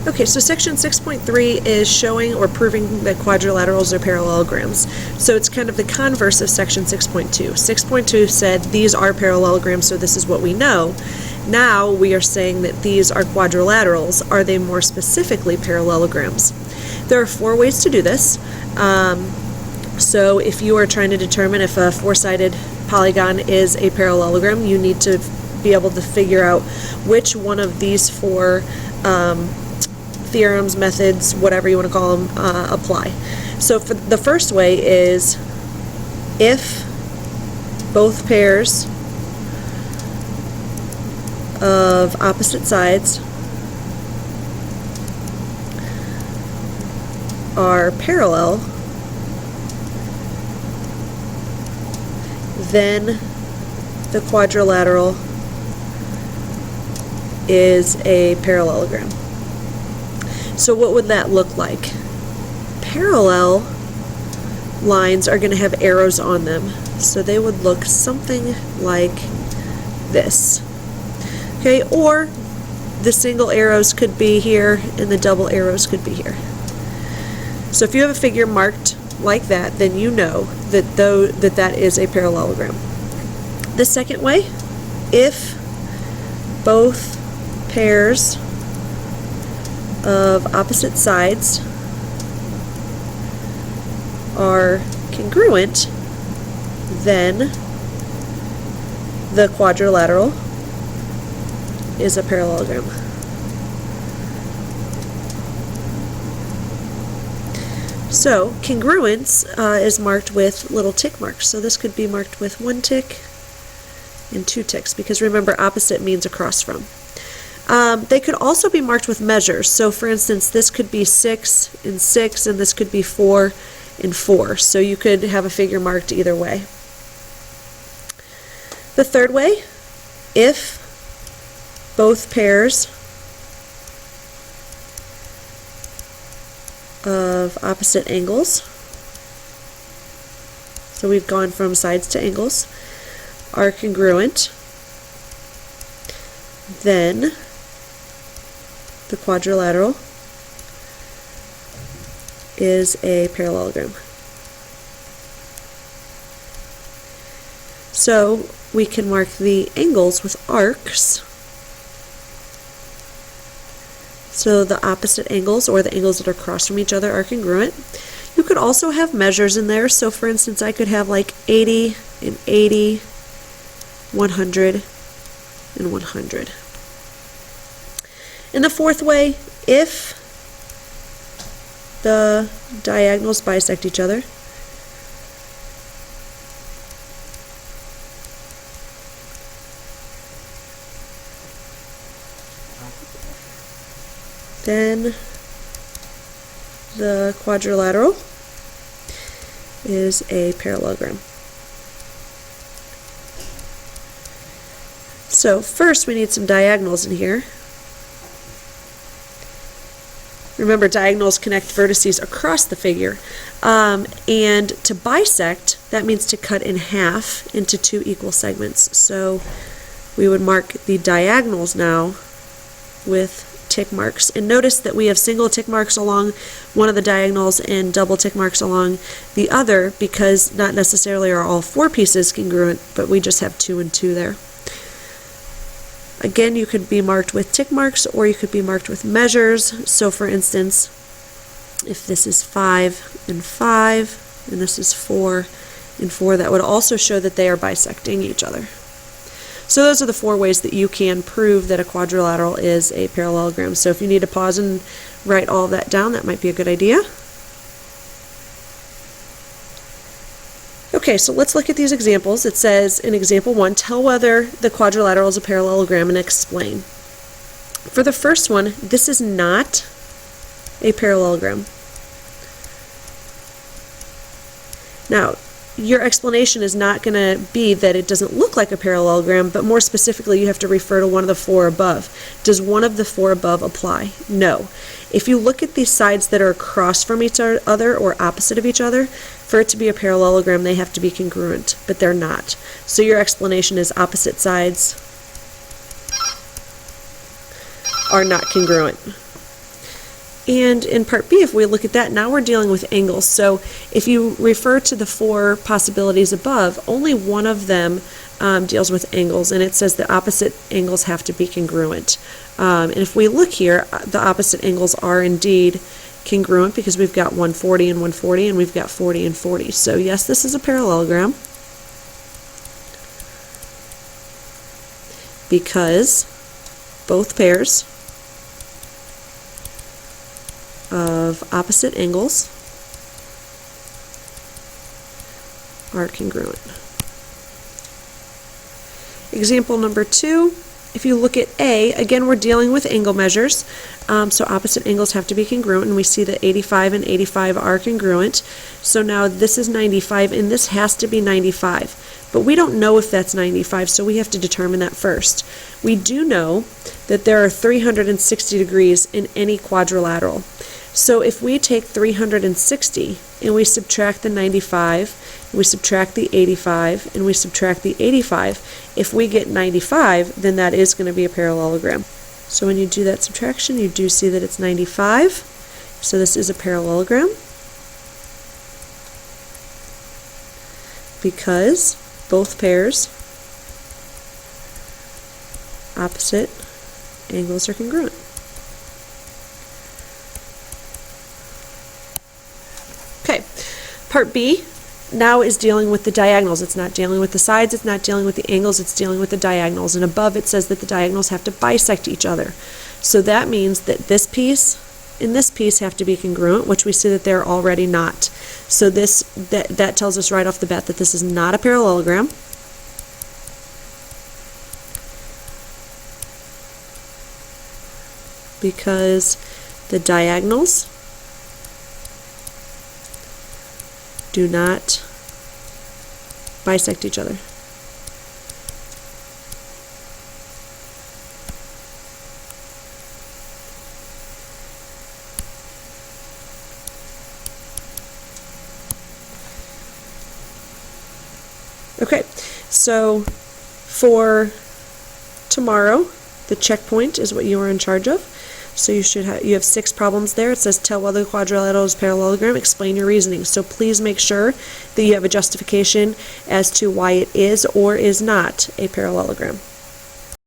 Okay, so section 6.3 is showing or proving that quadrilaterals are parallelograms. So it's kind of the converse of section 6.2. 6.2 said these are parallelograms, so this is what we know. Now we are saying that these are quadrilaterals. Are they more specifically parallelograms? There are 4 ways to do this. So if you are trying to determine if a 4-sided polygon is a parallelogram, you need to be able to figure out which one of these 4 theorems, methods, whatever you want to call them, apply. So for the first way is if both pairs of opposite sides are parallel, then the quadrilateral is a parallelogram. So what would that look like? Parallel lines are going to have arrows on them, so they would look something like this. Okay, or the single arrows could be here and the double arrows could be here. So if you have a figure marked like that, then you know that that is a parallelogram. The second way, if both pairs of opposite sides are congruent, then the quadrilateral is a parallelogram. So congruence is marked with little tick marks. So this could be marked with 1 tick and 2 ticks, because remember, opposite means across from. They could also be marked with measures. So for instance, this could be 6 and 6, and this could be 4 and 4. So you could have a figure marked either way. The third way, if both pairs of opposite angles, so we've gone from sides to angles, are congruent, then the quadrilateral is a parallelogram. So we can mark the angles with arcs. So the opposite angles, or the angles that are across from each other, are congruent. You could also have measures in there. So for instance, I could have like 80 and 80, 100 and 100. In the fourth way, if the diagonals bisect each other, then the quadrilateral is a parallelogram. So first we need some diagonals in here. Remember, diagonals connect vertices across the figure. And to bisect, that means to cut in half into 2 equal segments. So we would mark the diagonals now with tick marks. And notice that we have single tick marks along one of the diagonals and double tick marks along the other, because not necessarily are all 4 pieces congruent, but we just have 2 and 2 there. Again, you could be marked with tick marks, or you could be marked with measures. So for instance, if this is 5 and 5, and this is 4 and 4, that would also show that they are bisecting each other. So those are the 4 ways that you can prove that a quadrilateral is a parallelogram. So if you need to pause and write all of that down, that might be a good idea. Okay, so let's look at these examples. It says in example 1, tell whether the quadrilateral is a parallelogram and explain. For the first one, this is not a parallelogram. Now, your explanation is not going to be that it doesn't look like a parallelogram, but more specifically you have to refer to one of the 4 above. Does one of the 4 above apply? No. If you look at these sides that are across from each other or opposite of each other, for it to be a parallelogram they have to be congruent, but they're not. So your explanation is opposite sides are not congruent. And in part B, if we look at that, now we're dealing with angles. So if you refer to the 4 possibilities above, only one of them deals with angles, and it says the opposite angles have to be congruent. And if we look here, the opposite angles are indeed congruent because we've got 140 and 140, and we've got 40 and 40. So yes, this is a parallelogram because both pairs of opposite angles are congruent. Example number 2, if you look at A, again we're dealing with angle measures, so opposite angles have to be congruent, and we see that 85 and 85 are congruent. So now this is 95 and this has to be 95, but we don't know if that's 95, so we have to determine that first. We do know that there are 360 degrees in any quadrilateral. So if we take 360 and we subtract the 95, we subtract the 85, and we subtract the 85, if we get 95, then that is going to be a parallelogram. So when you do that subtraction, you do see that it's 95. So this is a parallelogram because both pairs opposite angles are congruent. Okay, part B now is dealing with the diagonals. It's not dealing with the sides, it's not dealing with the angles, it's dealing with the diagonals. And above it says that the diagonals have to bisect each other. So that means that this piece and this piece have to be congruent, which we see that they're already not. So that tells us right off the bat that this is not a parallelogram. Because the diagonals do not bisect each other. Okay, so for tomorrow, the checkpoint is what you are in charge of. So you have 6 problems there. It says tell whether the quadrilateral is parallelogram, explain your reasoning. So please make sure that you have a justification as to why it is or is not a parallelogram.